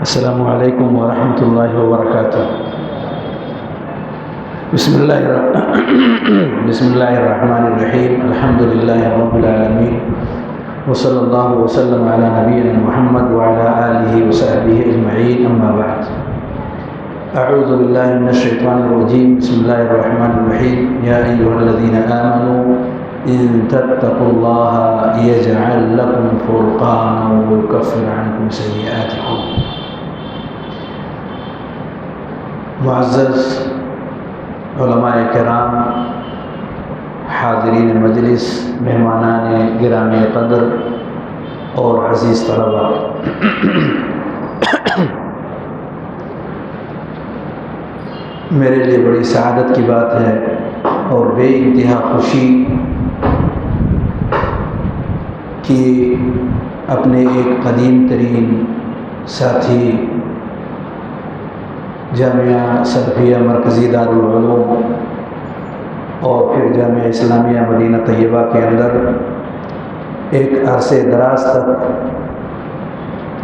السلام علیکم ورحمۃ اللہ وبرکاتہ۔ بسم اللہ الرحمن الرحیم۔ الحمد للہ رب العالمین، وصلی اللہ وسلم علی نبینا محمد وعلی آلہ وصحبہ اجمعین، اما بعد۔ اعوذ باللہ من الشیطان الرجیم، بسم اللہ الرحمن الرحیم۔ یا ایھا الذین آمنوا ان تتقوا اللہ یجعل لکم فرقانا ویکفر عنکم سیئاتکم۔ معزز علماء کرام، حاضرین مجلس، مہمانان گرامی قدر اور عزیز طلباء، میرے لیے بڑی سعادت کی بات ہے اور بے انتہا خوشی کہ اپنے ایک قدیم ترین ساتھی جامعہ سلفیہ مرکزی دارالعلوم اور پھر جامعہ اسلامیہ مدینہ طیبہ کے اندر ایک عرصے دراز تک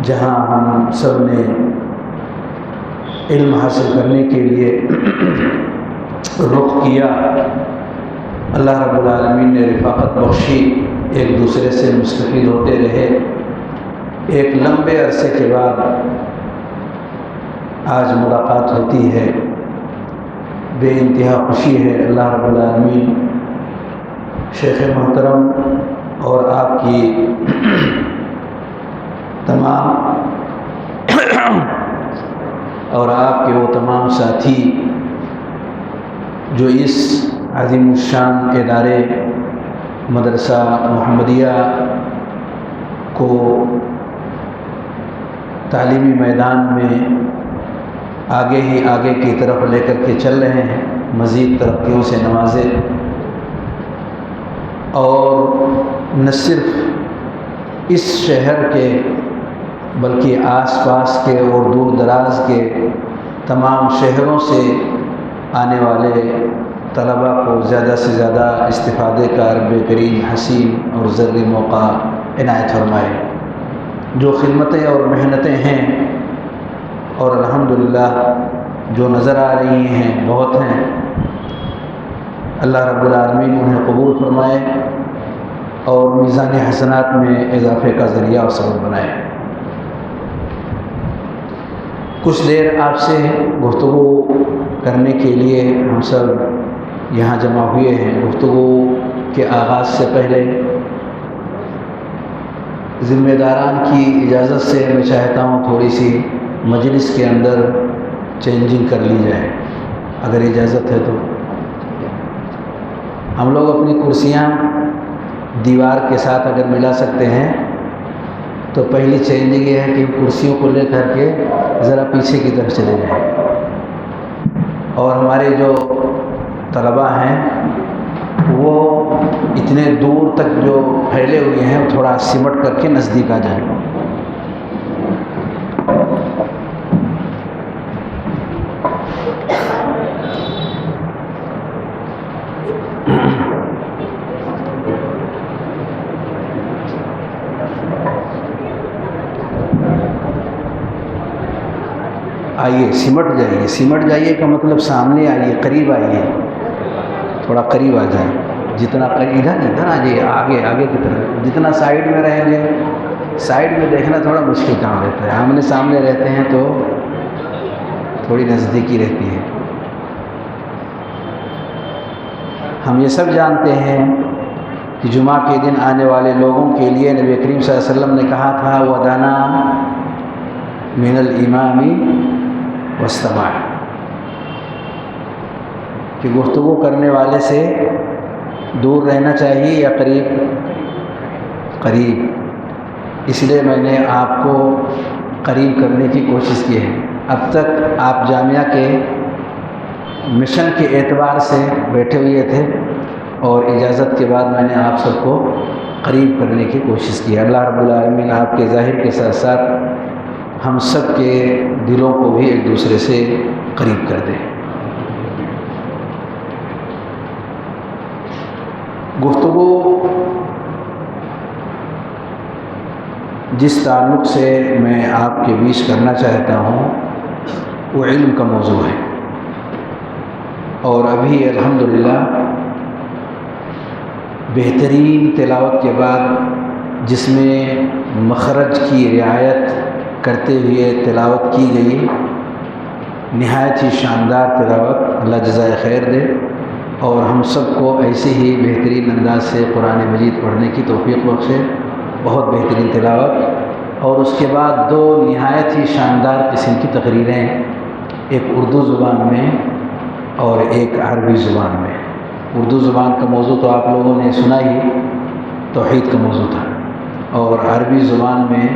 جہاں ہم سب نے علم حاصل کرنے کے لیے رخ کیا، اللہ رب العالمین نے رفاقت بخشی، ایک دوسرے سے مستفید ہوتے رہے۔ ایک لمبے عرصے کے بعد آج ملاقات ہوتی ہے، بے انتہا خوشی ہے۔ اللہ رب العالمین شیخ محترم اور آپ کی وہ تمام ساتھی جو اس عظیم الشان ادارے مدرسہ محمدیہ کو تعلیمی میدان میں آگے ہی آگے کی طرف لے کر کے چل رہے ہیں، مزید ترقیوں سے نوازے، اور نہ صرف اس شہر کے بلکہ آس پاس کے اور دور دراز کے تمام شہروں سے آنے والے طلباء کو زیادہ سے زیادہ استفادے کا رب کریم حسین اور ذری موقع عنایت فرمائے۔ جو خدمتیں اور محنتیں ہیں اور الحمدللہ جو نظر آ رہی ہیں بہت ہیں، اللہ رب العالمین انہیں قبول فرمائے اور میزان حسنات میں اضافے کا ذریعہ اور سبب بنائے۔ کچھ دیر آپ سے گفتگو کرنے کے لیے ہم سب یہاں جمع ہوئے ہیں۔ گفتگو کے آغاز سے پہلے ذمہ داران کی اجازت سے میں چاہتا ہوں تھوڑی سی مجلس کے اندر چینجنگ کر لی جائے، اگر اجازت ہے تو۔ ہم لوگ اپنی کرسیاں دیوار کے ساتھ اگر ملا سکتے ہیں تو پہلی چینجنگ یہ ہے کہ کرسیوں کو لے کر کے ذرا پیچھے کی طرف چلے جائیں، اور ہمارے جو طلباء ہیں وہ اتنے دور تک جو پھیلے ہوئے ہیں تھوڑا سمٹ کر کے نزدیک آ جائیں۔ آئیے سمٹ جائیے کا مطلب سامنے آئیے، قریب آئیے، تھوڑا قریب آ جائیں۔ جتنا قریب ادھر آ جائیے، آگے کی طرف۔ جتنا سائڈ میں رہیں گے، سائڈ میں دیکھنا تھوڑا مشکل کام رہتا ہے، آمنے سامنے رہتے ہیں تو تھوڑی نزدیکی رہتی ہے۔ ہم یہ سب جانتے ہیں کہ جمعہ کے دن آنے والے لوگوں کے لیے نبی کریم صلی اللہ علیہ وسلم نے کہا تھا وَدَنَا مِنَ الْإِمَامِ وَاسْتَمَعَ، کہ گفتگو کرنے والے سے دور رہنا چاہیے یا قریب۔ اس لیے میں نے آپ کو قریب کرنے کی کوشش کی ہے۔ اب تک آپ جامعہ کے مشن کے اعتبار سے بیٹھے ہوئے تھے اور اجازت کے بعد میں نے آپ سب کو قریب کرنے کی کوشش کی۔ اللہ رب العالمین آپ کے ظاہر کے ساتھ ساتھ ہم سب کے دلوں کو بھی ایک دوسرے سے قریب کر دے۔ گفتگو جس تعلق سے میں آپ کے بیچ کرنا چاہتا ہوں وہ علم کا موضوع ہے، اور ابھی الحمدللہ بہترین تلاوت کے بعد جس میں مخرج کی رعایت کرتے ہوئے تلاوت کی گئی، نہایت ہی شاندار تلاوت، اللہ جزائے خیر دے اور ہم سب کو ایسے ہی بہترین انداز سے قرآن مجید پڑھنے کی توفیق بخشے۔ بہت بہترین تلاوت، اور اس کے بعد دو نہایت ہی شاندار قسم کی تقریریں، ایک اردو زبان میں اور ایک عربی زبان میں۔ اردو زبان کا موضوع تو آپ لوگوں نے سنا ہی، توحید کا موضوع تھا، اور عربی زبان میں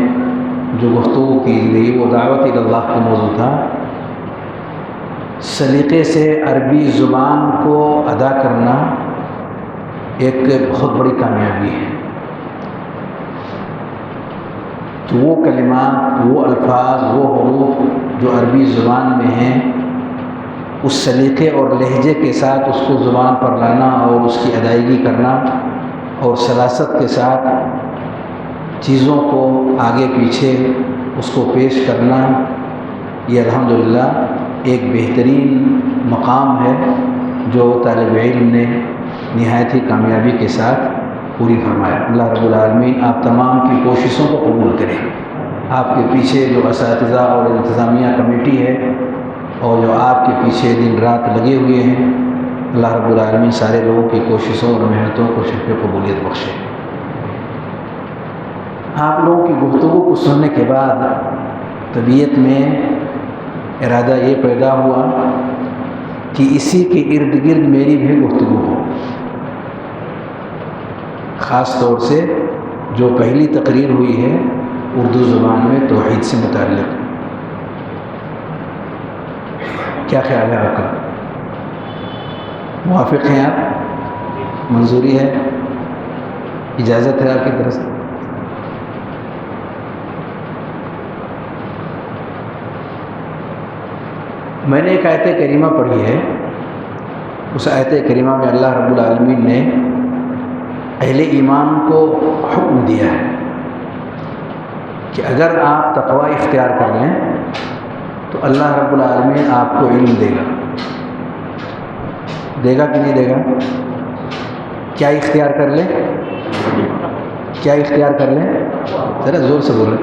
جو گفتگو کی گئی وہ دعوت الی اللہ کا موضوع تھا۔ سلیقے سے عربی زبان کو ادا کرنا ایک بہت بڑی کامیابی ہے، تو وہ کلمات، وہ الفاظ، وہ حروف جو عربی زبان میں ہیں، اس سلیقے اور لہجے کے ساتھ اس کو زبان پر لانا اور اس کی ادائیگی کرنا اور سلاست کے ساتھ چیزوں کو آگے پیچھے اس کو پیش کرنا، یہ الحمدللہ ایک بہترین مقام ہے جو طالب علم نے نہایت ہی کامیابی کے ساتھ پوری فرمایا۔ اللہ رب العالمین آپ تمام کی کوششوں کو قبول کرے۔ آپ کے پیچھے جو اساتذہ اور انتظامیہ کمیٹی ہے اور جو آپ کے پیچھے دن رات لگے ہوئے ہیں، اللہ رب العالمین سارے لوگوں کی کوششوں اور محنتوں کو شکر قبولیت بخشے۔ آپ لوگوں کی گفتگو کو سننے کے بعد طبیعت میں ارادہ یہ پیدا ہوا کہ اسی کے ارد گرد میری بھی گفتگو ہو، خاص طور سے جو پہلی تقریر ہوئی ہے اردو زبان میں توحید سے متعلق۔ کیا خیال ہے آپ کا؟ موافق ہیں آپ؟ منظوری ہے؟ اجازت ہے آپ کی طرف سے؟ میں نے ایک آیت کریمہ پڑھی ہے، اس آیت کریمہ میں اللہ رب العالمین نے اہل ایمان کو حکم دیا ہے کہ اگر آپ تقوی اختیار کر لیں تو اللہ رب العالمین آپ کو علم دے گا۔ دے گا کہ نہیں دے گا؟ کیا اختیار کر لیں؟ کیا اختیار کر لیں؟ ذرا زور سے بولیں۔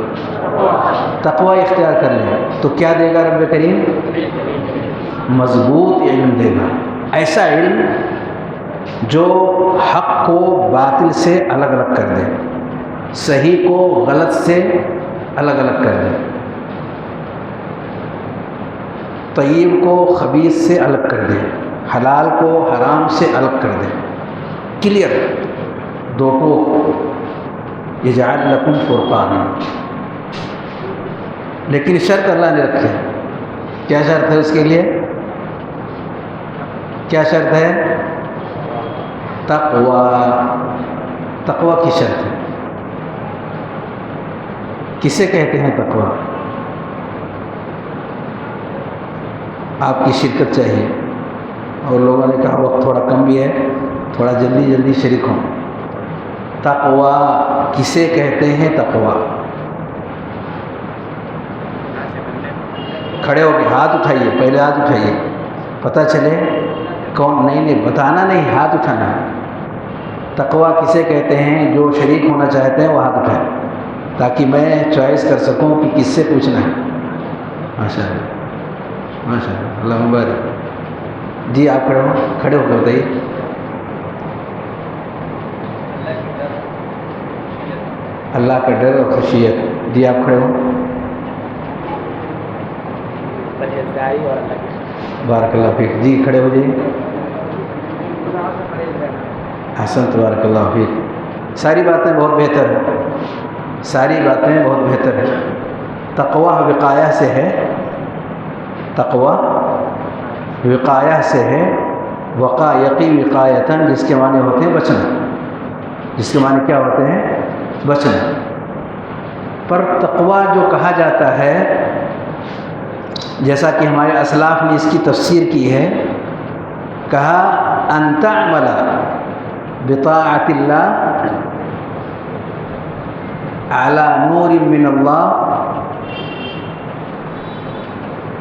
تقوی اختیار کر لیں تو کیا دے گا رب کریم؟ مضبوط علم دے گا، ایسا علم جو حق کو باطل سے الگ الگ کر دے، صحیح کو غلط سے الگ الگ کر دے، طیب کو خبیث سے الگ کر دے، حلال کو حرام سے الگ کر دے، کلیئر دو ٹوک، یجعل لکم فرقانا۔ لیکن شرط اللہ نے رکھی ہے۔ کیا شرط ہے اس کے لیے؟ کیا شرط ہے؟ تقوی۔ تقوی کی شرط ہے۔ کسے کہتے ہیں تقوی؟ آپ کی شرکت چاہیے، اور لوگوں نے کہا وقت تھوڑا کم بھی ہے، تھوڑا جلدی جلدی شریک ہوں۔ تقوی کسے کہتے ہیں؟ تقوی کھڑے ہو کے ہاتھ اٹھائیے، پہلے ہاتھ اٹھائیے، پتہ چلے کون۔ نہیں بتانا نہیں، ہاتھ اٹھانا ہے۔ تقوی کسے کہتے ہیں؟ جو شریک ہونا چاہتے ہیں وہ ہاتھ اٹھائیں تاکہ میں چوائس کر سکوں کہ کس سے پوچھنا ہے۔ ماشاء اللہ، ماشاء اللہ، اللہ مبارک۔ جی آپ کھڑے ہو کر بتائیے۔ اللہ کا ڈر اور خشیت۔ جی آپ کھڑے ہو۔ بارک اللہ فیک۔ جی کھڑے ہو جائیے۔ حسن، تبارک اللہ فیک۔ ساری باتیں بہت بہتر ہیں، ساری باتیں بہت بہتر ہیں۔ تقوی وقایہ سے ہے، تقوی وقایہ سے ہے، وقا یقی وقایتاً، جس کے معنی ہوتے ہیں بچنا، جس کے معنی کیا ہوتے ہیں؟ بچنا۔ پر تقوی جو کہا جاتا ہے، جیسا کہ ہمارے اسلاف نے اس کی تفسیر کی ہے، کہا ان تعمل بطاعت اللہ علی نور من اللہ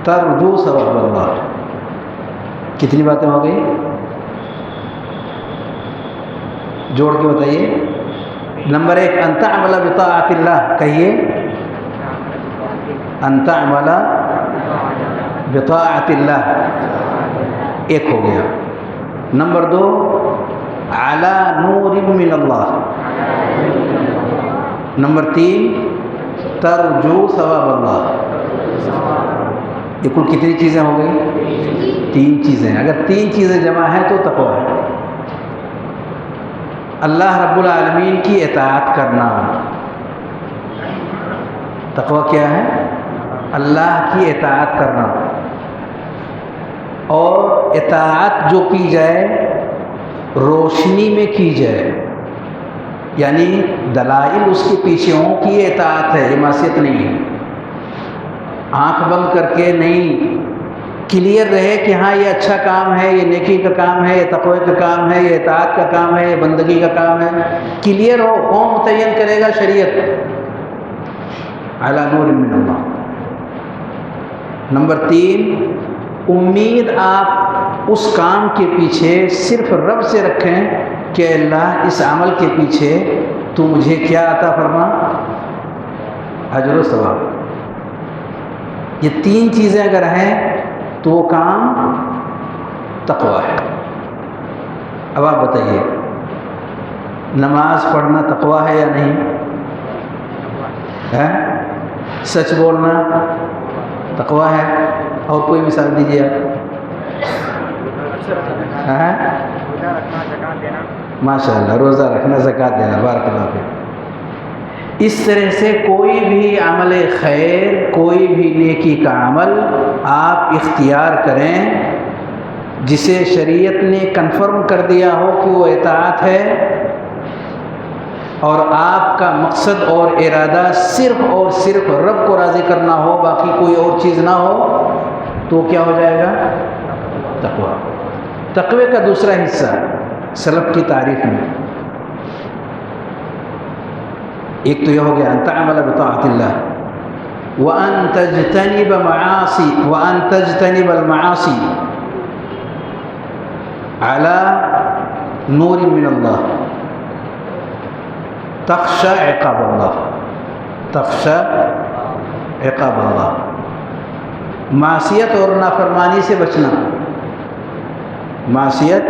ترجو ثواب اللہ. کتنی باتیں ہو گئی؟ جوڑ کے بتائیے. نمبر 1 ان تعمل بطاعت اللہ. کہیے ان تعمل بطاعت اللہ. ایک ہو گیا. نمبر 2 علی نور من اللہ. نمبر 3 ترجو ثواب اللہ. یہ کل کتنی چیزیں ہو گئی؟ 3 چیزیں. اگر 3 چیزیں جمع ہیں تو تقویٰ ہے. اللہ رب العالمین کی اطاعت کرنا. تقویٰ کیا ہے؟ اللہ کی اطاعت کرنا. اور اطاعت جو کی جائے روشنی میں کی جائے، یعنی دلائل اس کے پیچھے ہوں کہ یہ اطاعت ہے، یہ معصیت نہیں ہے. آنکھ بند کر کے نہیں، کلیئر رہے کہ ہاں یہ اچھا کام ہے، یہ نیکی کا کام ہے، یہ تقوی کا کام ہے، یہ اطاعت کا کام ہے، یہ بندگی کا کام ہے. کلیئر ہو. کون متعین کرے گا؟ شریعت. علی نور من اللہ. نمبر 3 امید آپ اس کام کے پیچھے صرف رب سے رکھیں کہ اللہ اس عمل کے پیچھے تو مجھے کیا عطا فرما؟ اجر و ثواب. یہ 3 چیزیں اگر ہیں تو وہ کام تقویٰ ہے. اب آپ بتائیے، نماز پڑھنا تقویٰ ہے یا نہیں ہے؟ سچ بولنا تقویٰ ہے. اور کوئی مثال دیجیے آپ. ماشاء اللہ، روزہ رکھنا، زکوٰۃ دینا. بارک اللہ فیک. اس طرح سے کوئی بھی عمل خیر، کوئی بھی نیکی کا عمل آپ اختیار کریں جسے شریعت نے کنفرم کر دیا ہو کہ وہ اطاعت ہے، اور آپ کا مقصد اور ارادہ صرف اور صرف رب کو راضی کرنا ہو، باقی کوئی اور چیز نہ ہو، تو کیا ہو جائے گا؟ تقویٰ. تقوی کا دوسرا حصہ سلف کی تعریف میں ایک تو یہ ہو گیا ان تعمل بطاعت اللہ وان تجتنب المعاصی علی نور من اللہ تخشى عقاب اللہ. تخشى عقاب اللہ. معصیت اور نافرمانی سے بچنا. معصیت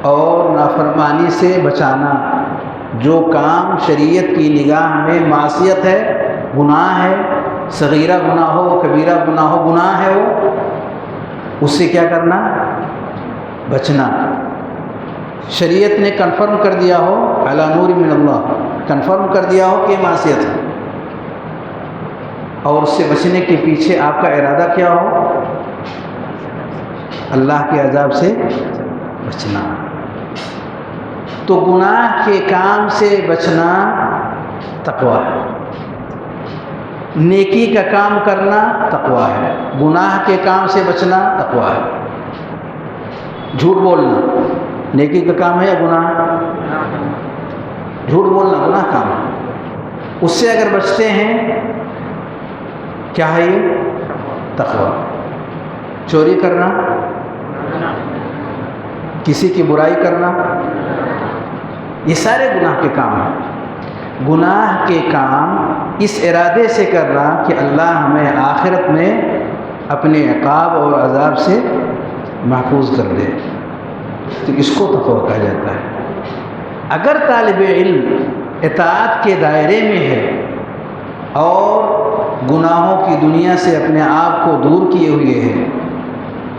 اور نافرمانی سے بچانا. جو کام شریعت کی نگاہ میں معصیت ہے، گناہ ہے، صغیرہ گناہ ہو، کبیرہ گناہ ہو، گناہ ہے، وہ اس سے کیا کرنا؟ بچنا. شریعت نے کنفرم کر دیا ہو علی نور من اللہ، کنفرم کر دیا ہو کہ معصیت ہے، اور اس سے بچنے کے پیچھے آپ کا ارادہ کیا ہو؟ اللہ کے عذاب سے بچنا. تو گناہ کے کام سے بچنا تقویٰ ہے. نیکی کا کام کرنا تقویٰ ہے. گناہ کے کام سے بچنا تقویٰ ہے. جھوٹ بولنا نیکی کا کام ہے یا گناہ؟ جھوٹ بولنا گناہ کام ہے. اس سے اگر بچتے ہیں کیا ہے؟ یہ تقویٰ. چوری کرنا، کسی کی برائی کرنا، یہ سارے گناہ کے کام ہیں. گناہ کے کام اس ارادے سے کرنا کہ اللہ ہمیں آخرت میں اپنے عقاب اور عذاب سے محفوظ کر دے، تو اس کو تقویٰ کہا جاتا ہے. اگر طالب علم اطاعت کے دائرے میں ہے اور گناہوں کی دنیا سے اپنے آپ کو دور کیے ہوئے ہے،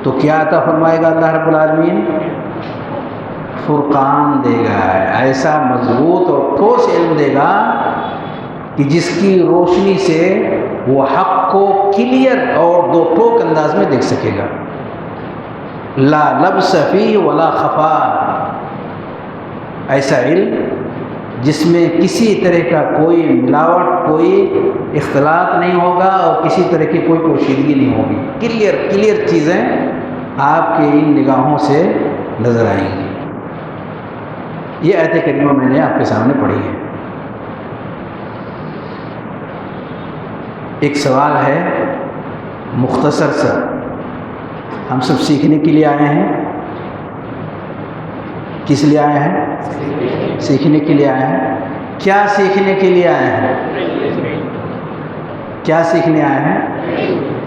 تو کیا عطا فرمائے گا اللہ رب العالمین؟ فرقان دے گا. ایسا مضبوط اور ٹھوس علم دے گا کہ جس کی روشنی سے وہ حق کو کلیئر اور دو ٹوک انداز میں دیکھ سکے گا. لا لبس فیہ ولا خفا. ایسا علم جس میں کسی طرح کا کوئی ملاوٹ، کوئی اختلاط نہیں ہوگا اور کسی طرح کی کوئی پوشیدگی نہیں ہوگی. کلیئر چیزیں آپ کے ان نگاہوں سے نظر آئیں گی. یہ آیت کریمہ میں نے آپ کے سامنے پڑھی ہے. ایک سوال ہے مختصر سا، ہم سب سیکھنے کے لیے آئے ہیں. کس لیے آئے ہیں؟ سیکھنے کے لیے آئے ہیں. کیا سیکھنے کے لیے آئے ہیں؟ کیا سیکھنے آئے ہیں؟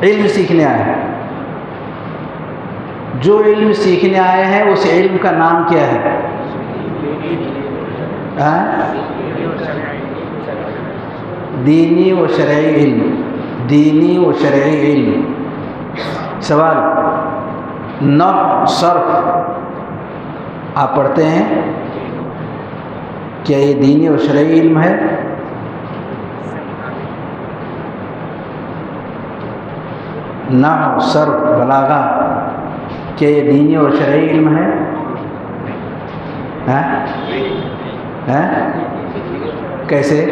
علم سیکھنے آئے ہیں. جو علم سیکھنے آئے ہیں اس علم کا نام کیا ہے؟ دینی و شرعی علم. دینی و شرعی علم. سوال، نحو صرف آپ پڑھتے ہیں، کیا یہ دینی و شرعی علم ہے؟ نحو صرف بلاغہ کیا یہ دینی و شرعی علم ہے؟ کیسے؟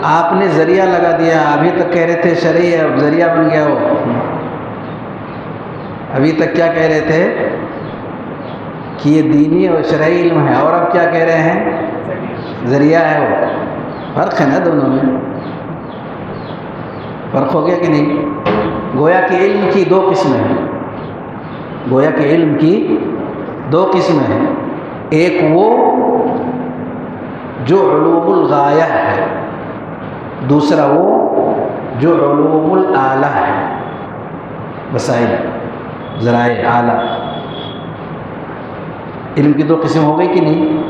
آپ نے ذریعہ لگا دیا. ابھی تک کہہ رہے تھے شرعی ہے، اب ذریعہ بن گیا ہو. ابھی تک کیا کہہ رہے تھے کہ یہ دینی اور شرعی علم ہے، اور اب کیا کہہ رہے ہیں؟ ذریعہ ہے. وہ فرق ہے نا دونوں میں؟ فرق ہو گیا کہ نہیں؟ گویا کہ علم کی دو قسمیں ہیں. گویا کہ علم کی دو قسمیں ہیں. ایک وہ جو علوم الغایہ ہے، دوسرا وہ جو علوم الآلہ ہے، وسائل ذرائع اعلیٰ. علم کی دو قسم ہو گئی کہ نہیں؟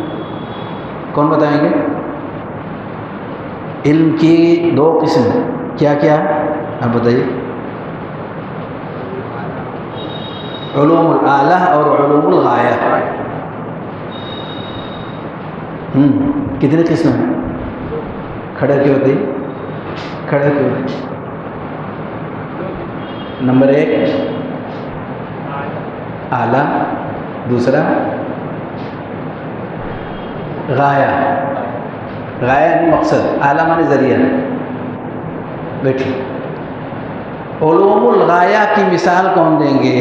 کون بتائیں گے؟ علم کی دو قسم کیا کیا؟ آپ بتائیے. علوم الآلہ اور علوم الغایہ. کتنی قسم ہیں؟ کھڑے کے ہوتے ہی کھڑے کے ہوتے. نمبر ایک اعلیٰ، دوسرا غایہ. غایہ یعنی مقصد، اعلیٰ معنی ذریعہ. بیٹھیے. علوم الغایہ کی مثال کون دیں گے؟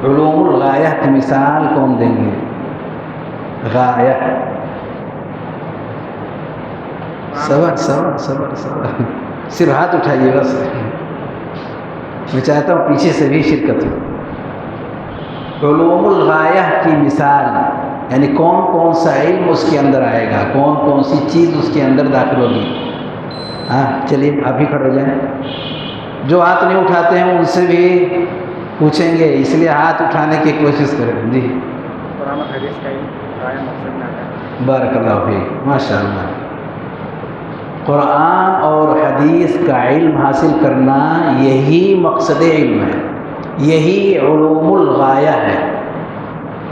علوم الغایہ کی مثال کون دیں گے؟ غایہ. صبر صبر صبر صبر، صرف ہاتھ اٹھائیے بس. میں چاہتا ہوں پیچھے سے بھی شرکت ہو. علوم الغایہ کی مثال یعنی کون کون سا علم اس کے اندر آئے گا، کون کون سی چیز اس کے اندر داخل ہوگی. ہاں چلیے آپ ہی کھڑے ہو جائیں. جو ہاتھ نہیں اٹھاتے ہیں ان سے بھی پوچھیں گے، اس لیے ہاتھ اٹھانے کی کوشش کریں. جی قرآن و حدیث کا علم غایہ مقصد میں آتا ہے. بارک اللہ فیک، ماشاء اللہ. قرآن اور حدیث کا علم حاصل کرنا یہی مقصد علم ہے، یہی علوم الغایہ ہے.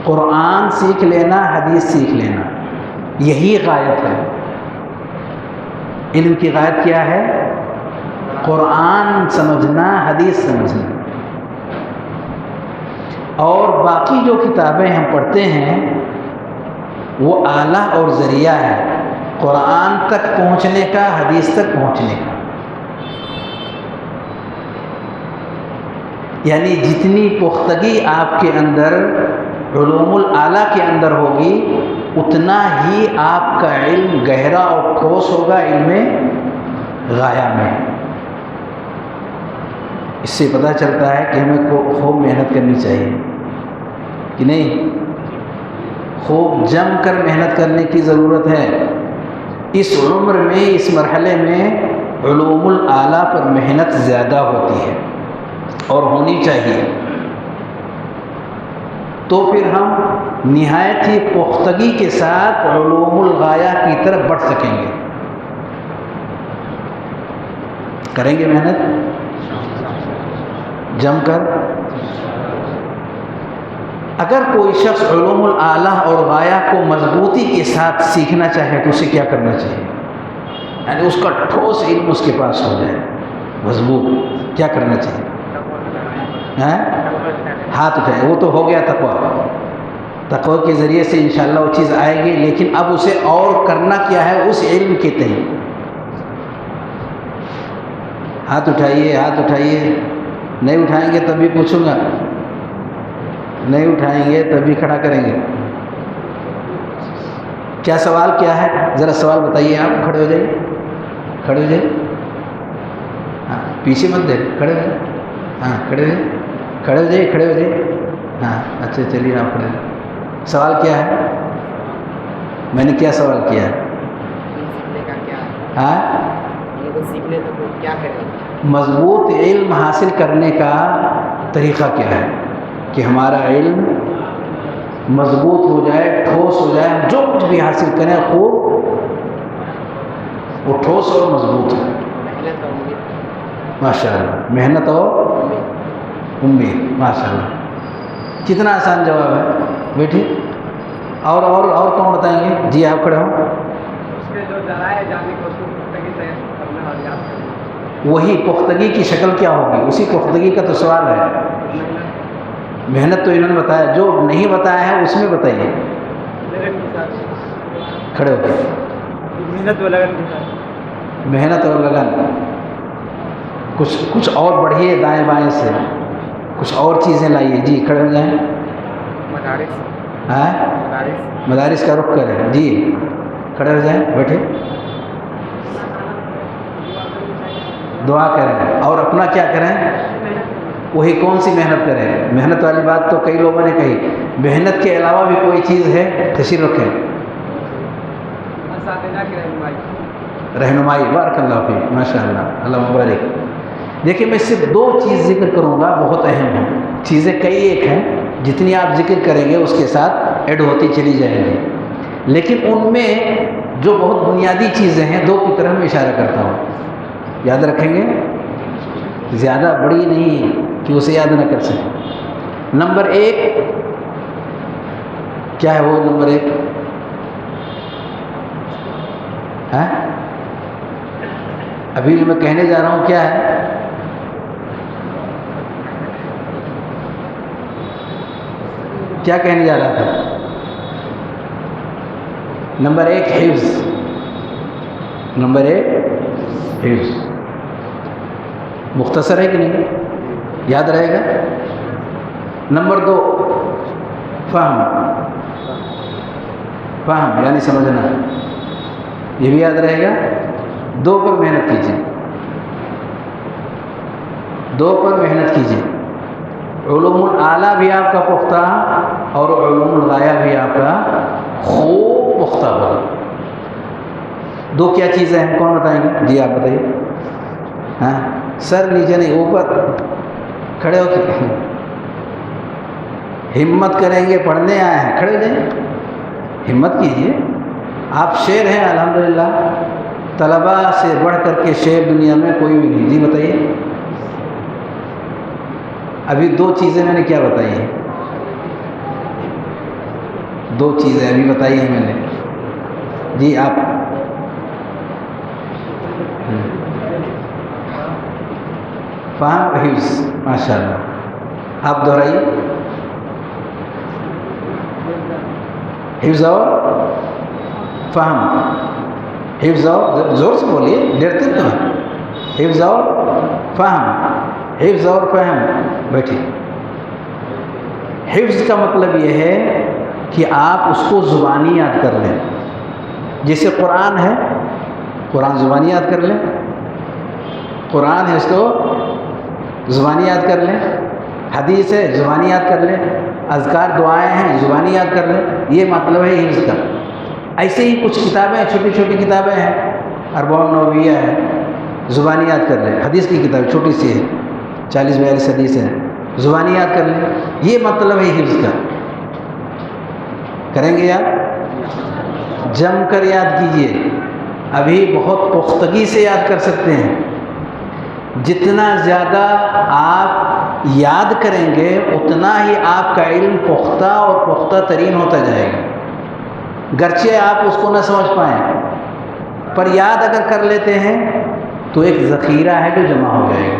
قرآن سیکھ لینا، حدیث سیکھ لینا، یہی غایت ہے. علم کی غایت کیا ہے؟ قرآن سمجھنا، حدیث سمجھنا. اور باقی جو کتابیں ہم پڑھتے ہیں وہ آلہ اور ذریعہ ہے قرآن تک پہنچنے کا، حدیث تک پہنچنے کا. یعنی جتنی پختگی آپ کے اندر علوم الآلہ کے اندر ہوگی، اتنا ہی آپ کا علم گہرا اور ٹھوس ہوگا علم غایہ میں. اس سے پتہ چلتا ہے کہ ہمیں خوب محنت کرنی چاہیے کہ نہیں؟ خوب جم کر محنت کرنے کی ضرورت ہے. اس عمر میں، اس مرحلے میں علوم الآلہ پر محنت زیادہ ہوتی ہے اور ہونی چاہیے. تو پھر ہم نہایت ہی پختگی کے ساتھ علوم الغایہ کی طرف بڑھ سکیں گے. کریں گے محنت جم کر. اگر کوئی شخص علوم الآلہ اور غایہ کو مضبوطی کے ساتھ سیکھنا چاہے تو اسے کیا کرنا چاہیے؟ یعنی اس کا ٹھوس علم اس کے پاس ہو جائے مضبوط. کیا کرنا چاہیے؟ ہاتھ اٹھائے. وہ تو ہو گیا تقویٰ. تقویٰ کے ذریعے سے انشاءاللہ وہ چیز آئے گی، لیکن اب اسے اور کرنا کیا ہے اس علم کے تئیں. ہاتھ اٹھائیے، ہاتھ اٹھائیے. نہیں اٹھائیں گے تب بھی پوچھوں گا، نہیں اٹھائیں گے تب بھی کھڑا کریں گے. کیا سوال کیا ہے؟ ذرا سوال بتائیے. آپ کھڑے ہو جائیے، کھڑے ہو جائیے. ہاں پیچھے مت دے، کھڑے ہو جائیے. ہاں کھڑے ہو جائیے، کھڑے ہو جائیے، کھڑے ہو جائیے. ہاں اچھا چلیے آپ کھڑے. سوال کیا ہے؟ میں نے کیا سوال کیا ہے؟ سیکھنے کا کیا ہے؟ ہاں یہ تو سیکھنے تو کیا کریں؟ مضبوط علم حاصل کرنے کا طریقہ کیا ہے کہ ہمارا علم مضبوط ہو جائے، ٹھوس ہو جائے. ہم جو کچھ بھی حاصل کریں خوب وہ ٹھوس اور مضبوط ہو. محنت اور امید. ماشاء اللہ، محنت اور امید. ماشاء اللہ، کتنا آسان جواب ہے. بیٹھی. اور کون بتائیں گے؟ جی آپ کھڑے ہوں. اس کے جو ذرائع جانے کو اس کو پختگی سے کرنا اور یاد کرنا. وہی پختگی کی شکل کیا ہوگی؟ اسی پختگی کا تو سوال ہے. محنت تو انہوں نے بتایا، جو نہیں بتایا ہے اس میں بتائیے. کھڑے ہو کے. محنت و لگن کے ساتھ. محنت اور لگن. کچھ اور بڑھیے دائیں بائیں سے، کچھ اور چیزیں لائیے. جی کھڑے ہو جائیں. مدارس. ہاں مدارس کا رخ کریں. جی کھڑے ہو جائیں، بیٹھے. دعا کریں اور اپنا کیا کریں؟ وہی کون سی محنت کریں؟ محنت والی بات تو کئی لوگوں نے کہی. محنت کے علاوہ بھی کوئی چیز ہے؟ تشریف رکھیں. اساتذہ کی رہنمائی. رہنمائی. بارک اللہ فیک. ماشاء اللہ، اللہ مبارک. دیکھیے میں صرف 2 چیز ذکر کروں گا، بہت اہم ہیں. چیزیں کئی ایک ہیں، جتنی آپ ذکر کریں گے اس کے ساتھ ایڈ ہوتی چلی جائیں گی. لیکن ان میں جو بہت بنیادی چیزیں ہیں 2 کی طرف میں اشارہ کرتا ہوں. یاد رکھیں گے، زیادہ بڑی نہیں کہ اسے یاد نہ کر سکیں. نمبر 1 کیا ہے؟ وہ نمبر 1 ہے ابھی جو میں کہنے جا رہا ہوں کیا ہے؟ کیا کہنے جا رہا تھا؟ نمبر 1 حفظ. نمبر 1 حفظ. مختصر ہے کہ نہیں؟ یاد رہے گا. نمبر 2 فہم. فہم یعنی سمجھنا، یہ بھی یاد رہے گا. 2 پر محنت کیجیے، 2 پر محنت کیجیے. علوم الاعلیٰ بھی آپ کا پختہ اور علوم الغایہ بھی آپ کا خوب پختہ ہو. 2 کیا چیزیں ہیں؟ کون بتائیں گے؟ جی آپ بتائیے. ہاں سر نیچے نہیں، اوپر کھڑے ہو کے ہمت کریں گے. پڑھنے آئے ہیں، کھڑے ہو جائیں. ہمت کیجیے. آپ شیر ہیں الحمدللہ. طلباء سے بڑھ کر کے شیر دنیا میں کوئی بھی نہیں. جی بتائیے. ابھی 2 چیزیں میں نے کیا بتائی ہیں؟ 2 چیزیں ابھی بتائی ہیں میں نے. جی آپ فہم حفظ. ماشاء اللہ. آپ دہرائیے. حفظ اور فہم. حفظ اور، زور سے بولیے، ڈرتے کیوں ہیں؟ حفظ اور فہم. حفظ اور فہم. بیٹھیے. حفظ کا مطلب یہ ہے کہ آپ اس کو زبانی یاد کر لیں. جیسے قرآن ہے، قرآن زبانی یاد کر لیں. قرآن ہے، اس کو زبانی یاد کر لیں. حدیث ہے، زبانی یاد کر لیں. اذکار دعائیں ہیں، زبانی یاد کر لیں. یہ مطلب ہے حفظ کا. ایسے ہی کچھ کتابیں، چھوٹی چھوٹی کتابیں ہیں، 40 نوویہ ہے، زبانی یاد کر لیں. حدیث کی کتاب چھوٹی سی ہے، 40-42 حدیث ہیں، زبانی یاد کر لیں. یہ مطلب ہے حفظ کا. کریں گے یاد؟ جم کر یاد کیجئے. ابھی بہت پختگی سے یاد کر سکتے ہیں. جتنا زیادہ آپ یاد کریں گے اتنا ہی آپ کا علم پختہ اور پختہ ترین ہوتا جائے گا. گرچہ آپ اس کو نہ سمجھ پائیں، پر یاد اگر کر لیتے ہیں تو ایک ذخیرہ ہے جو جمع ہو جائے گا.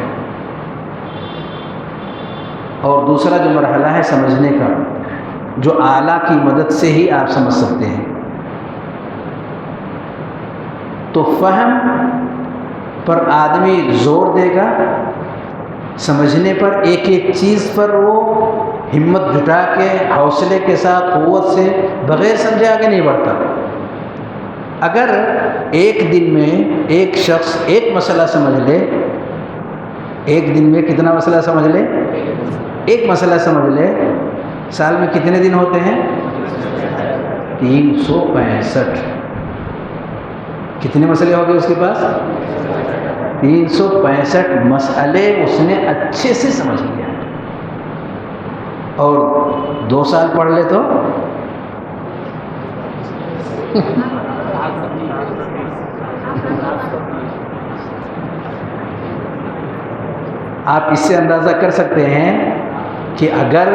اور دوسرا جو مرحلہ ہے سمجھنے کا، جو اعلیٰ کی مدد سے ہی آپ سمجھ سکتے ہیں. تو فہم پر آدمی زور دے گا، سمجھنے پر ایک ایک چیز پر وہ ہمت جٹا کے حوصلے کے ساتھ قوت سے بغیر سمجھے آگے نہیں بڑھتا۔ اگر ایک دن میں ایک شخص ایک مسئلہ سمجھ لے، ایک دن میں کتنا مسئلہ سمجھ لے؟ ایک مسئلہ سمجھ لے، سال میں کتنے دن ہوتے ہیں؟ 365۔ کتنے مسئلے ہو گئے اس کے پاس؟ 365 مسئلے اس نے اچھے سے سمجھ لیا۔ اور 2 سال پڑھ لے تو آپ اس سے اندازہ کر سکتے ہیں کہ اگر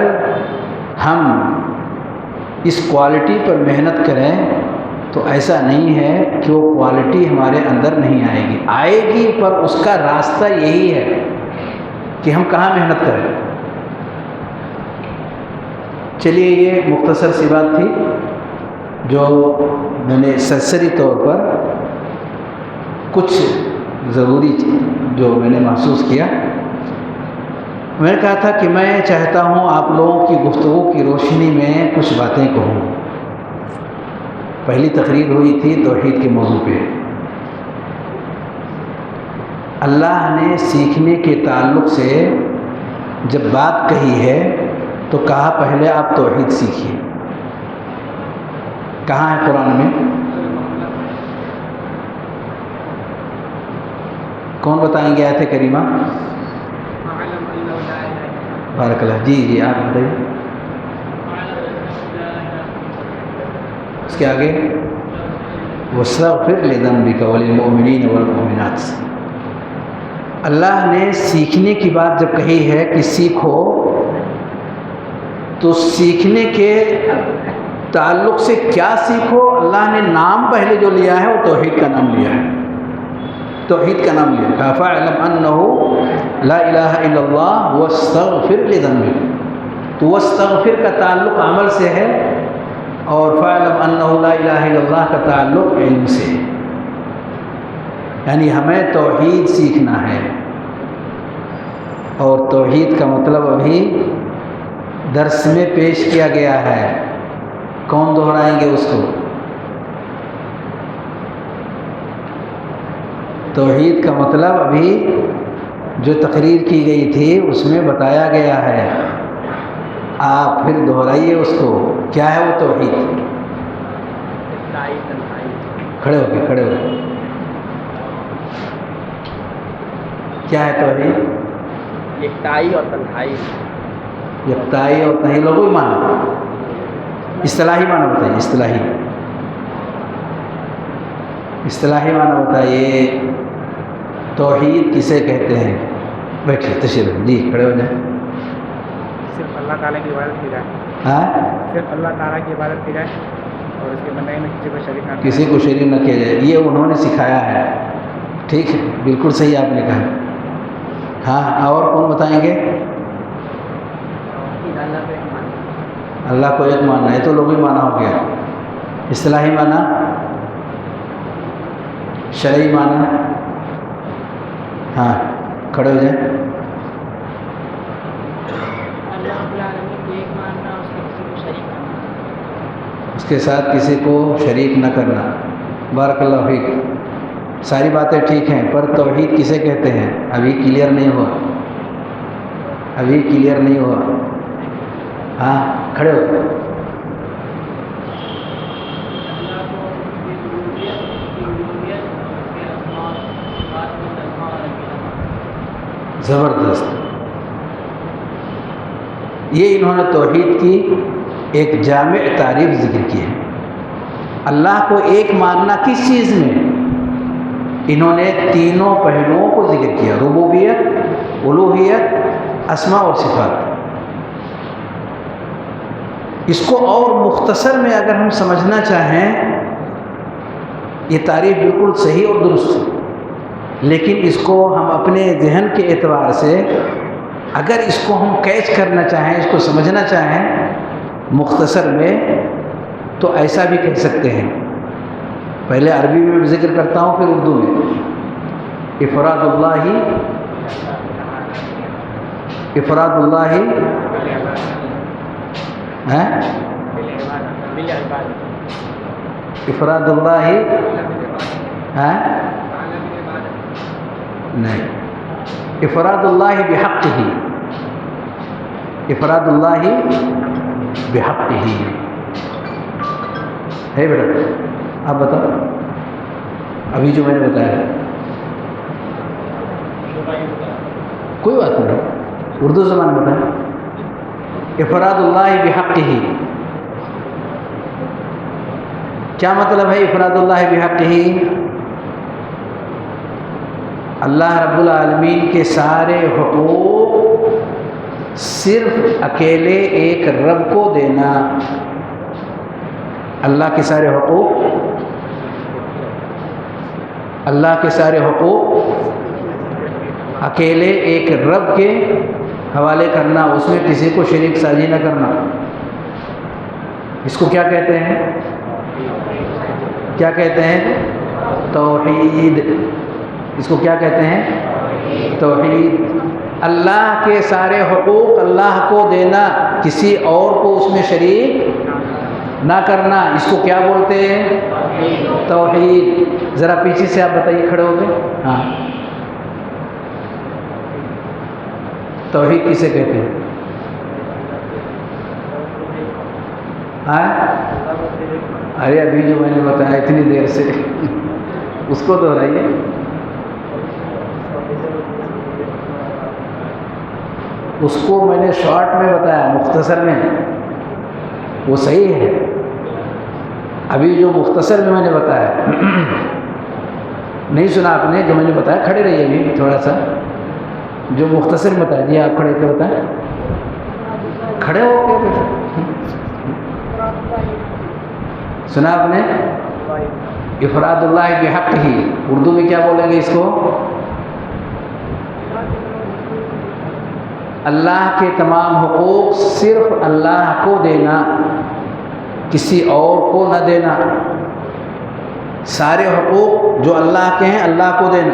ہم اس کوالٹی پر محنت کریں تو ایسا نہیں ہے کہ وہ کوالٹی ہمارے اندر نہیں آئے گی، آئے گی، پر اس کا راستہ یہی ہے کہ ہم کہاں محنت کریں۔ چلیے یہ مختصر سی بات تھی جو میں نے سرسری طور پر کچھ ضروری جو میں نے محسوس کیا۔ میں نے کہا تھا کہ میں چاہتا ہوں آپ لوگوں کی گفتگو کی روشنی میں کچھ باتیں کہوں۔ پہلی تقریر ہوئی تھی توحید کے موضوع پہ۔ اللہ نے سیکھنے کے تعلق سے جب بات کہی ہے تو کہا پہلے آپ توحید سیکھیے۔ کہاں ہے قرآن میں؟ کون بتائیں گے آیت کریمہ؟ بارک اللہ، جی آپ بتائیے۔ اس کے آگے وَاسْتَغْفِرْ لِذَنبِكَ وَلِلْمُؤْمِنِينَ وَالْمُؤْمِنَاتِ۔ اللہ نے سیکھنے کی بات جب کہی ہے کہ سیکھو، تو سیکھنے کے تعلق سے کیا سیکھو؟ اللہ نے نام پہلے جو لیا ہے وہ توحید کا نام لیا ہے، توحید کا نام لیا۔ فَاعْلَمْ أَنَّهُ لَا إِلَٰهَ إِلَّا اللَّهُ وَاسْتَغْفِرْ لِذَنبِكَ، تو وَاسْتَغْفِرْ کا تعلق عمل سے ہے، اور فَاعْلَمْ أَنَّهُ لَا إِلَٰهَ إِلَّا اللَّهُ کا تعلق علم سے ہے۔ یعنی ہمیں توحید سیکھنا ہے، اور توحید کا مطلب ابھی درس میں پیش کیا گیا ہے، کون دہرائیں گے اس کو؟ توحید کا مطلب ابھی جو تقریر کی گئی تھی اس میں بتایا گیا ہے، آپ پھر دہرائیے اس کو، کیا ہے وہ توحید؟ کھڑے ہو کے، کھڑے ہو کے، کیا ہے توحید؟ یکتائی اور تنہائی۔ یکتائی اور تنہائی لغوی معنی، اصطلاحی معنی بتائیے، اصطلاحی معنی بتائیے، توحید کسے کہتے ہیں؟ بیٹھیے، تشریف، جی کھڑے ہو جائیں۔ صرف اللہ تعالیٰ کی عبادت کی جائے، ہاں، صرف اللہ تعالیٰ کی عبادت کی جائے، اور اس کے بندے میں کسی کو شریک نہ کسی کو شریک نہ کیا جائے، یہ انہوں نے سکھایا ہے۔ ٹھیک ہے، بالکل صحیح آپ نے کہا۔ ہاں، اور کون بتائیں گے؟ اللہ کو ایک ماننا، یہ تو لغوی معنی ہو گیا۔ اصطلاحی معنی، شرعی معنی، ہاں کھڑے ہو جائیں۔ اس کے ساتھ کسی کو شریک نہ کرنا۔ بارک اللہ فیک، ساری باتیں ٹھیک ہیں، پر توحید کسے کہتے ہیں؟ ابھی کلیئر نہیں ہوا، ابھی کلیئر نہیں ہوا۔ ہاں کھڑے ہو۔ زبردست، یہ انہوں نے توحید کی ایک جامع تعریف ذکر کی ہے۔ اللہ کو ایک ماننا کس چیز میں؟ انہوں نے تینوں پہلوؤں کو ذکر کیا، ربوبیت، الوہیت، اسماء اور صفات۔ اس کو اور مختصر میں اگر ہم سمجھنا چاہیں، یہ تعریف بالکل صحیح اور درست ہے، لیکن اس کو ہم اپنے ذہن کے اعتبار سے اگر اس کو ہم کیچ کرنا چاہیں، اس کو سمجھنا چاہیں مختصر میں، تو ایسا بھی کہہ سکتے ہیں۔ پہلے عربی میں بھی ذکر کرتا ہوں، پھر اردو میں۔ افراد اللہ افراد اللہ افراد اللہ نہیں، افراد اللہ بحقہ، افراد اللہ بحقہ ہے بیٹا. آپ بتاؤ ابھی جو میں نے بتایا. کوئی بات نہیں، اردو زبان میں بتائیں. افراد اللہ بحقہ کیا مطلب ہے؟ افراد اللہ بحقہ اللہ رب العالمین کے سارے حقوق صرف اکیلے ایک رب کو دینا. اللہ کے سارے حقوق، اللہ کے سارے حقوق اکیلے ایک رب کے حوالے کرنا، اس میں کسی کو شریک سازی نہ کرنا. اس کو کیا کہتے ہیں؟ کیا کہتے ہیں؟ توحید. اس کو کیا کہتے ہیں؟ توحید. اللہ کے سارے حقوق اللہ کو دینا، کسی اور کو اس میں شریک نہ کرنا، اس کو کیا بولتے ہیں؟ توحید. ذرا پیچھے سے آپ بتائیے، کھڑے ہو گئے. ہاں، توحید کسے کہتے ہیں؟ ارے ابھی جو میں نے بتایا اتنی دیر سے اس کو دہرائیے. اس کو میں نے شارٹ میں بتایا، مختصر میں، وہ صحیح ہے. ابھی جو مختصر میں نے بتایا نہیں سنا آپ نے جو میں نے بتایا؟ کھڑے رہیے ابھی تھوڑا سا. جو مختصر میں بتایا جی، آپ کھڑے کے بتائیں. کھڑے ہو کے سنا آپ نے؟ افراد اللہ بحق ہی، اردو میں کیا بولیں گے اس کو؟ اللہ کے تمام حقوق صرف اللہ کو دینا، کسی اور کو نہ دینا. سارے حقوق جو اللہ کے ہیں اللہ کو دینا.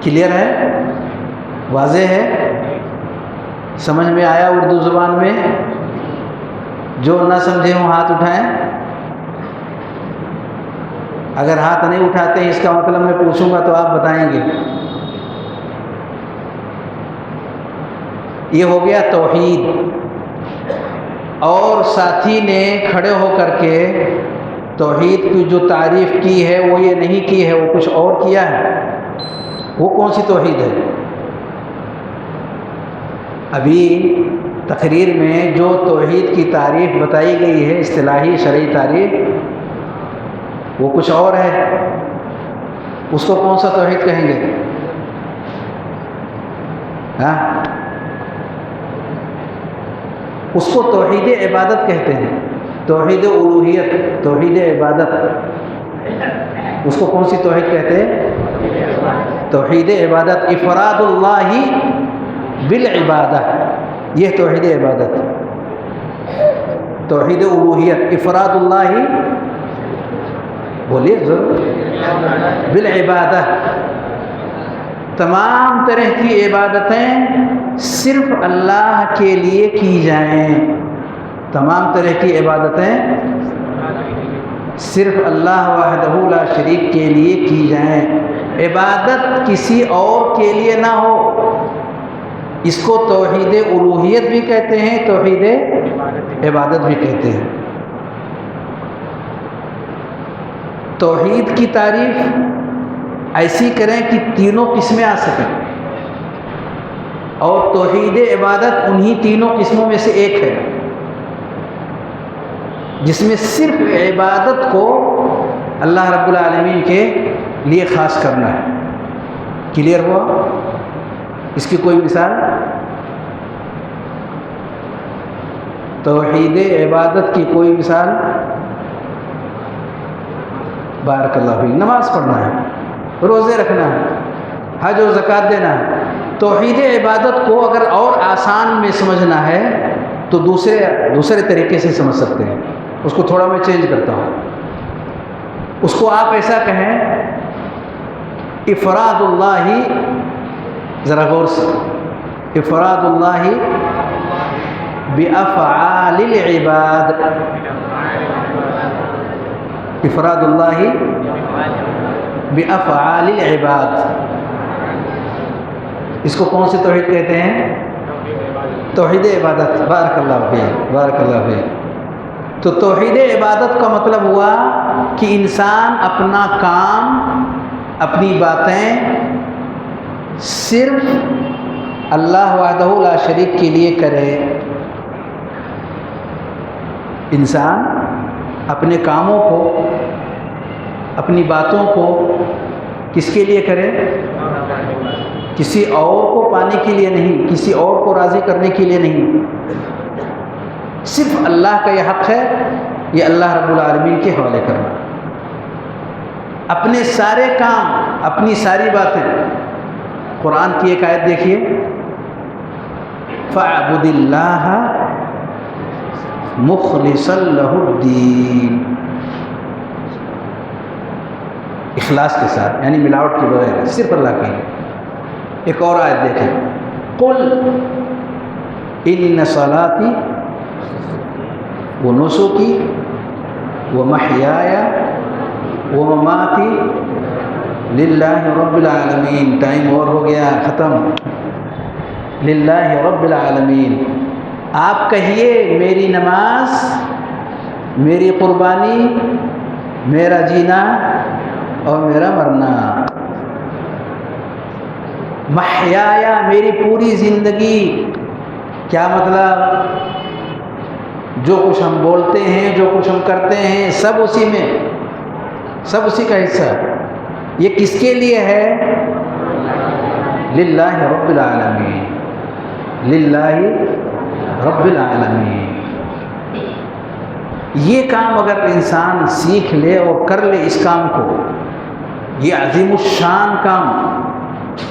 کلیئر ہے؟ واضح ہے؟ سمجھ میں آیا اردو زبان میں؟ جو نہ سمجھے ہوں ہاتھ اٹھائیں. اگر ہاتھ نہیں اٹھاتے ہیں اس کا مطلب میں پوچھوں گا تو آپ بتائیں گے. یہ ہو گیا توحید. اور ساتھی نے کھڑے ہو کر کے توحید کی جو تعریف کی ہے وہ یہ نہیں کی ہے، وہ کچھ اور کیا ہے. وہ کون سی توحید ہے؟ ابھی تقریر میں جو توحید کی تعریف بتائی گئی ہے، اصطلاحی شرعی تعریف، وہ کچھ اور ہے. اس کو کون سا توحید کہیں گے؟ ہاں، اس کو توحید عبادت کہتے ہیں. توحید الوہیت، توحید عبادت. اس کو کون سی توحید کہتے ہیں؟ توحید عبادت. افراد اللہ بالعبادہ، یہ توحید عبادت. توحید الوہیت، افراد اللہ، بولیے ضرور، بالعبادہ. تمام طرح کی عبادتیں صرف اللہ کے لیے کی جائیں. تمام طرح کی عبادتیں صرف اللہ وحدہ لا شریک کے لیے کی جائیں. عبادت کسی اور کے لیے نہ ہو. اس کو توحید الوہیت بھی کہتے ہیں، توحید عبادت بھی کہتے ہیں. توحید کی تعریف ایسی کریں کہ تینوں قسمیں آ سکیں، اور توحید عبادت انہی تینوں قسموں میں سے ایک ہے، جس میں صرف عبادت کو اللہ رب العالمین کے لیے خاص کرنا ہے. کلیئر ہوا؟ اس کی کوئی مثال؟ توحید عبادت کی کوئی مثال؟ بارک اللہ فیک. نماز پڑھنا ہے، روزے رکھنا ہے، حج و زکوٰۃ دینا ہے. توحید عبادت کو اگر اور آسان میں سمجھنا ہے تو دوسرے طریقے سے سمجھ سکتے ہیں. اس کو تھوڑا میں چینج کرتا ہوں. اس کو آپ ایسا کہیں، افراد اللہ، ذرا غور سے، افراد اللہ بافعال العباد، افراد اللہ بافعال العباد، اس کو کون سی توحید کہتے ہیں؟ توحید عبادت۔ بارک اللہ فیک، بارک اللہ فیک۔ تو توحید عبادت کا مطلب ہوا کہ انسان اپنا کام، اپنی باتیں صرف اللہ وحدہ لا شریک کے لیے کرے۔ انسان اپنے کاموں کو، اپنی باتوں کو کس کے لیے کرے؟ کسی اور کو پانے کے لیے نہیں، کسی اور کو راضی کرنے کے لیے نہیں، صرف اللہ کا یہ حق ہے، یہ اللہ رب العالمین کے حوالے کرنا۔ اپنے سارے کام، اپنی ساری باتیں، قرآن کی ایک آیت دیکھیے، فَاعْبُدِ اللَّهَ مُخْلِصًا لَهُ الدِّينَ، اخلاص کے ساتھ، یعنی ملاوٹ کے بغیر، صرف اللہ کے لیے۔ ایک اور آیت دیکھیں، قُلْ إِنَّ صَلَاتِي وَنُسُكِي وَمَحْيَايَ وَمَمَاتِي لِلَّهِ رَبِّ الْعَالَمِينَ۔ ٹائم اور ہو گیا، ختم۔ لِلَّهِ رَبِّ الْعَالَمِينَ، آپ کہیے میری نماز، میری قربانی، میرا جینا اور میرا مرنا، محیایا، میری پوری زندگی۔ کیا مطلب؟ جو کچھ ہم بولتے ہیں، جو کچھ ہم کرتے ہیں، سب اسی میں، سب اسی کا حصہ ہے۔ یہ کس کے لیے ہے؟ للہ رب العالمین، للہ رب العالمین۔ یہ کام اگر انسان سیکھ لے اور کر لے اس کام کو، یہ عظیم الشان کام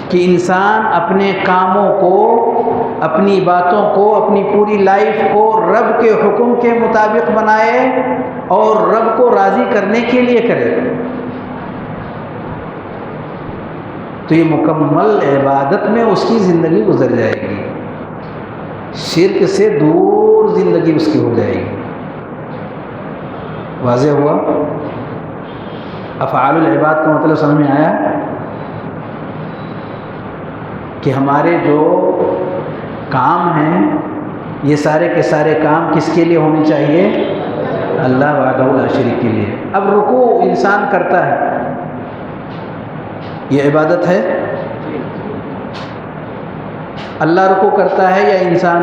کہ انسان اپنے کاموں کو، اپنی باتوں کو، اپنی پوری لائف کو رب کے حکم کے مطابق بنائے اور رب کو راضی کرنے کے لیے کرے، تو یہ مکمل عبادت میں اس کی زندگی گزر جائے گی، شرک سے دور زندگی اس کی ہو جائے گی۔ واضح ہوا؟ افعال العباد کا مطلب سمجھ میں آیا کہ ہمارے جو کام ہیں یہ سارے کے سارے کام کس کے لیے ہونے چاہیے؟ اللہ وحدہ لا شریک کے لیے۔ اب رکوع انسان کرتا ہے، یہ عبادت ہے؟ اللہ رکوع کرتا ہے یا انسان؟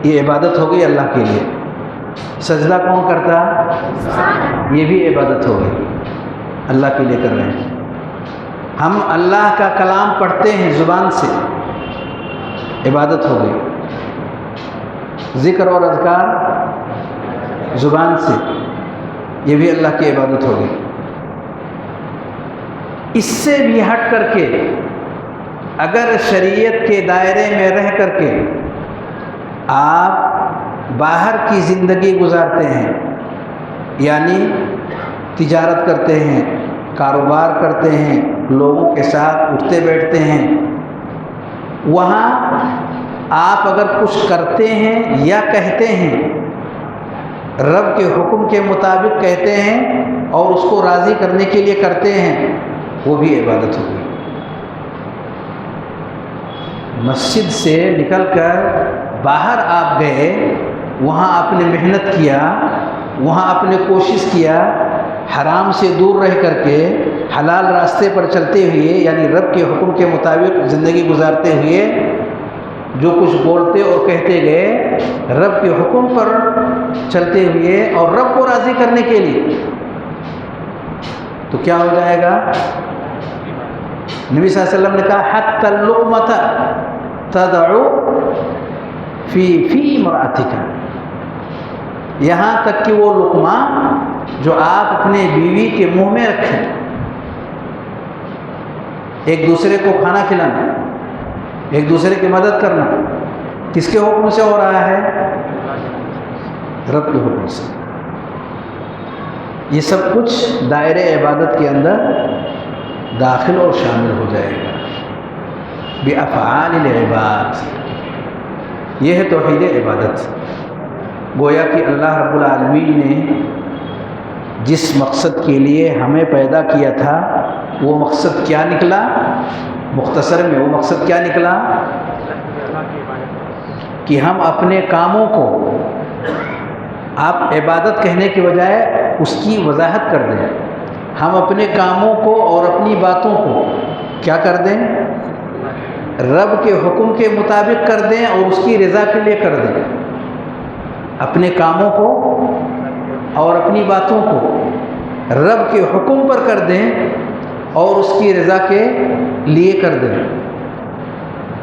یہ عبادت ہو گئی اللہ کے لیے۔ سجدہ کون کرتا؟ یہ بھی عبادت ہو گئی، اللہ کے لیے کر رہے ہیں۔ ہم اللہ کا کلام پڑھتے ہیں زبان سے، عبادت ہو گئی۔ ذکر اور اذکار زبان سے، یہ بھی اللہ کی عبادت ہو گئی۔ اس سے بھی ہٹ کر کے اگر شریعت کے دائرے میں رہ کر کے آپ باہر کی زندگی گزارتے ہیں، یعنی تجارت کرتے ہیں، کاروبار کرتے ہیں، لوگوں کے ساتھ اٹھتے بیٹھتے ہیں، وہاں آپ اگر کچھ کرتے ہیں یا کہتے ہیں، رب کے حکم کے مطابق کہتے ہیں اور اس کو راضی کرنے کے لیے کرتے ہیں، وہ بھی عبادت ہوگی۔ مسجد سے نکل کر باہر آپ گئے، وہاں آپ نے محنت کیا، وہاں آپ نے کوشش کیا، حرام سے دور رہ کر کے حلال راستے پر چلتے ہوئے، یعنی رب کے حکم کے مطابق زندگی گزارتے ہوئے جو کچھ بولتے اور کہتے گئے، رب کے حکم پر چلتے ہوئے اور رب کو راضی کرنے کے لیے، تو کیا ہو جائے گا؟ نبی صلی اللہ علیہ وسلم نے کہا حتی اللقمۃ تدعو فی امرأتک، یہاں تک کہ وہ لقمہ جو آپ اپنے بیوی کے منہ میں رکھیں، ایک دوسرے کو کھانا کھلانا، ایک دوسرے کی مدد کرنا، کس کے حکم سے ہو رہا ہے؟ رب کے حکم سے۔ یہ سب کچھ دائرے عبادت کے اندر داخل اور شامل ہو جائے گا۔ بأفعال العباد. یہ ہے توحید عبادت. گویا کہ اللہ رب العالمین نے جس مقصد کے لیے ہمیں پیدا کیا تھا وہ مقصد کیا نکلا؟ مختصر میں وہ مقصد کیا نکلا کہ ہم اپنے کاموں کو، آپ عبادت کہنے کے بجائے اس کی وضاحت کر دیں، ہم اپنے کاموں کو اور اپنی باتوں کو کیا کر دیں؟ رب کے حکم کے مطابق کر دیں اور اس کی رضا کے لیے کر دیں. اپنے کاموں کو اور اپنی باتوں کو رب کے حکم پر کر دیں اور اس کی رضا کے لیے کر دیں،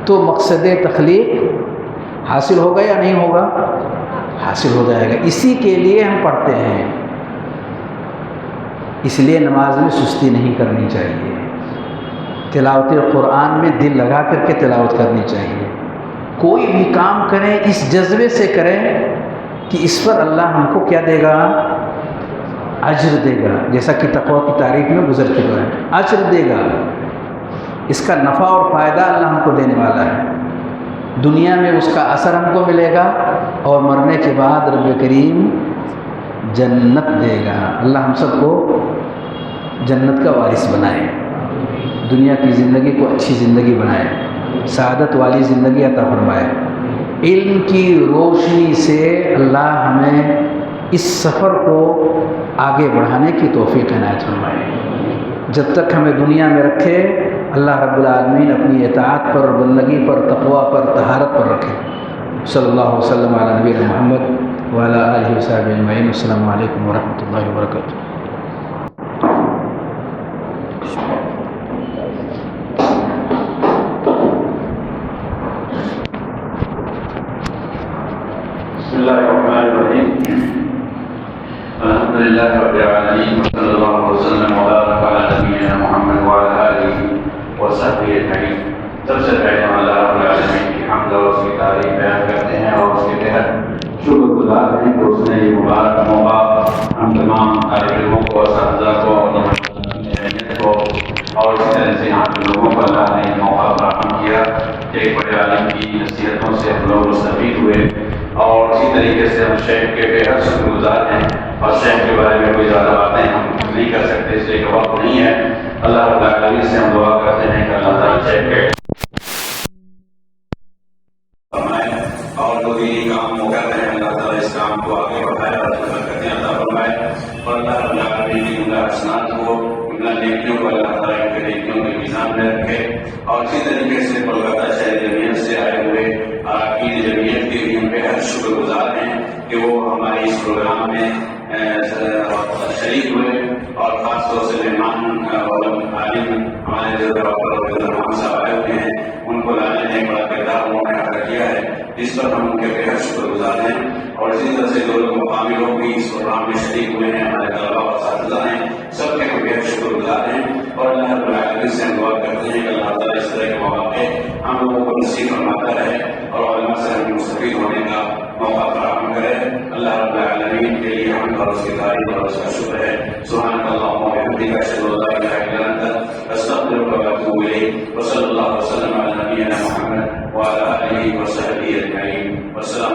تو مقصد تخلیق حاصل ہوگا یا نہیں ہوگا؟ حاصل ہو جائے گا. اسی کے لیے ہم پڑھتے ہیں. اس لیے نماز میں سستی نہیں کرنی چاہیے. تلاوت قرآن میں دل لگا کر کے تلاوت کرنی چاہیے. کوئی بھی کام کریں اس جذبے سے کریں کہ اس پر اللہ ہم کو کیا دے گا؟ اجر دے گا. جیسا کہ تقویٰ کی تعریف میں گزر چکا ہے، اجر دے گا. اس کا نفع اور فائدہ اللہ ہم کو دینے والا ہے. دنیا میں اس کا اثر ہم کو ملے گا اور مرنے کے بعد رب کریم جنت دے گا. اللہ ہم سب کو جنت کا وارث بنائے، دنیا کی زندگی کو اچھی زندگی بنائے، سعادت والی زندگی عطا فرمائے. علم کی روشنی سے اللہ ہمیں اس سفر کو آگے بڑھانے کی توفیق عنایت فرمائے. جب تک ہمیں دنیا میں رکھے اللہ رب العالمین اپنی اطاعت پر، بندگی پر، تقویٰ پر، طہارت پر رکھے. صلی اللہ وسلم علی نبینا محمد وعلی آلہ وصحبہ اجمعین. السلام علیکم ورحمۃ اللہ وبرکاتہ. بسم اللہ الرحمن الرحیم. الحمد للہ رب العالمین وصلی اللہ وسلم وبارک علی نبینا محمد وعلی آلہ وصحبہ اجمعین. سب سے پہلے ہم اللہ رب العالمین کی حمد اور اس کی تعریف بیان کرتے ہیں اور اس کے تحت شکر گزار ہیں کہ اس نے یہ مبارک موقع ہم تمام طالب علموں کو، اساتذہ کو اور کو اور اس طرح سے یہاں کے لوگوں کو اللہ نے یہ موقع فراہم کیا کہ ایک بڑے عالم کی نصیحتوں سے ہم لوگ مستفید ہوئے. اور اسی طریقے سے ہم شیخ کے بے حد شکر گزار ہیں اور شیخ کے بارے میں کوئی زیادہ باتیں ہم نہیں کر سکتے اس لیے کہ وقت نہیں ہے. اللہ رب العالمین سے ہم دعا کرتے ہیں کہ اللہ تعالیٰ شیخ کے فرمائے اور جو بھی کام وہ کر رہے ہیں اللہ تعالیٰ اس کام کو آگے بڑھائے اور برکتیں عطا فرمائے اور اللہ رب العالمین کی جملہ حسنات کو، جملہ نیکیوں کو اللہ تعالیٰ ان کے نیکیوں کے میزان میں رکھے. اور اسی طریقے سے کولکاتہ شہر جمعیت سے آئے ہوئے اراکین جمعیت کے بھی ہم بے حد شکر گزار ہیں کہ وہ ہمارے اس پروگرام میں شریک ہوئے اور خاص طور سے مہمان عالم ہمارے جو ڈاکٹر عبدالرحمان صاحب آئے ہوئے ہیں ان کو لانے میں بڑا کردار انہوں نے ادا کیا ہے، جس پر ہم ان کے بے حد شکر گزار ہیں. اور اسی طرح سے جو لوگ مقامی لوگ بھی اس پروگرام میں شریک ہوئے ہیں، ہمارے طلبا اور اساتذہ ہیں، سب کے ہم بے حد شکر گزار ہیں. اور اللہ رب العالمین سے ہم دعا کرتے ہیں کہ اللہ تعالیٰ اس طرح کے مواقع ہم لوگوں کو نصیب فرماتا رہے اور علماء سے ہم مستفید ہونے کا موقع فراہم کرے. اللہ رب العالمین کے لیے ہم اور اس کی تعریف اور اس کا شکر ہے. سبحانک اللہم وبحمدک اشہد ان لا الہ الا انت استغفرک واتوب الیک. وصلی اللہ وسلم علی نبینا محمد وعلی آلہ وصحبہ اجمعین. والسلام